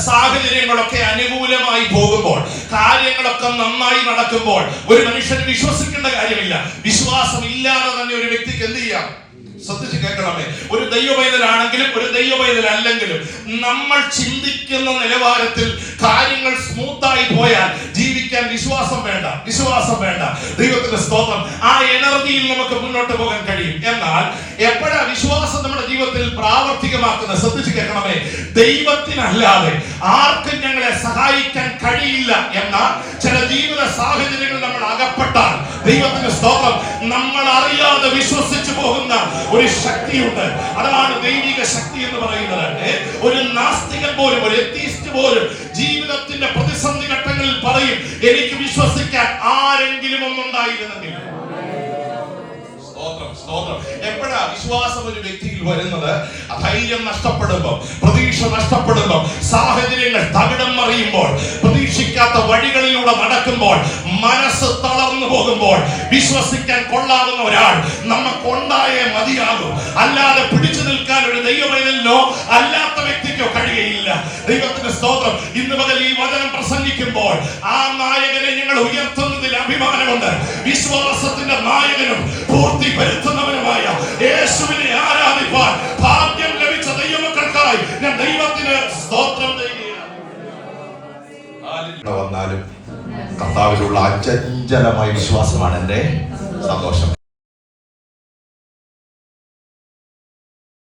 സാഹചര്യങ്ങളൊക്കെ അനുകൂലമായി പോകുമ്പോൾ, കാര്യങ്ങളൊക്കെ നന്നായി നടക്കുമ്പോൾ ഒരു മനുഷ്യൻ വിശ്വസിക്കേണ്ട കാര്യമില്ല. വിശ്വാസം ഇല്ലാതെ തന്നെ ഒരു വ്യക്തിക്ക് എന്ത് ചെയ്യാം? ശ്രദ്ധിച്ച് കേൾക്കണമേ. ഒരു ദൈവപൈതലാണെങ്കിലും ഒരു ദൈവപൈതലല്ലെങ്കിലും നമ്മൾ ചിന്തിക്കുന്ന നിലവാരത്തിൽ കാര്യങ്ങൾ സ്മൂത്തായി പോയാൽ ജീവിക്കാൻ വിശ്വാസം വേണ്ട, വിശ്വാസം വേണ്ട. ദൈവത്തിന്റെ സ്തോത്രം. ആ എനർജിയിൽ നമുക്ക് മുന്നോട്ട് പോകാൻ കഴിയും. എന്നാൽ എപ്പോഴാ വിശ്വാസം നമ്മുടെ ജീവിതത്തിൽ പ്രാവർത്തികമാക്കുന്നത്? ശ്രദ്ധിച്ച് കേൾക്കണമേ. ദൈവത്തിനല്ലാതെ ആർക്കും ഞങ്ങളെ സഹായിക്കാൻ കഴിയില്ല എന്ന ചില ജീവിത സാഹചര്യങ്ങൾ നമ്മൾ അകപ്പെട്ടാൽ, ദൈവത്തിന്റെ സ്തോത്രം, നമ്മൾ അറിയാതെ വിശ്വസിച്ചു പോകുന്ന ഒരു ശക്തിയുണ്ട്. അതാണ് ദൈവിക ശക്തി എന്ന് പറയുന്നത്. ഒരു നാസ്തികൻ പോലും, ഒരു എത്തീസ്റ്റ് പോലും ജീവിതത്തിന്റെ പ്രതിസന്ധി ഘട്ടങ്ങളിൽ പറയും, എനിക്ക് വിശ്വസിക്കാൻ ആരെങ്കിലും ഒന്നുണ്ടായിരുന്നെങ്കിൽ. എപ്പോഴാ വിശ്വാസം ഒരു വ്യക്തിയിൽ വരുന്നത്? ധൈര്യം നഷ്ടപ്പെടുമ്പോൾ, പ്രതീക്ഷ നഷ്ടപ്പെടുമ്പോൾ, സാഹചര്യങ്ങൾ തകിടം മറിയുമ്പോൾ, പ്രതീക്ഷിക്കാത്ത വഴികളിലൂടെ നടക്കുമ്പോൾ, മനസ്സ് തളർന്നു പോകുമ്പോൾ, വിശ്വസിക്കാൻ കൊള്ളാവുന്ന ഒരാൾ നമുക്കുണ്ടായേ മതിയാകും. അല്ലാതെ പിടിച്ചു നിൽക്കാൻ ഒരു ദൈവപൈതലിനോ അല്ലാത്ത വ്യക്തിക്കോ കഴിയുകയില്ല. ദൈവത്തിന്റെ സ്തോത്രം. ഇന്ന് പകൽ ഈ വചനം പ്രസംഗിക്കുമ്പോൾ ആ നായകനെ ഞങ്ങൾ ഉയർത്തുന്നതിൽ അഭിമാനമുണ്ട്. വിശ്വാസത്തിന്റെ നായകനും പൂർത്തി വരുത്തുന്നവനുമായ യേശുവിനെ ആരാധിപ്പാൻ ഭാഗ്യം ലഭിച്ച ദൈവമക്കൾക്കായി ഞാൻ ദൈവത്തിന് സ്തോത്രം ചെയ്യുകയാണ്. വന്നാലും കർത്താവിലുള്ള അചഞ്ചലമായ വിശ്വാസമാണ് എന്റെ സന്തോഷം.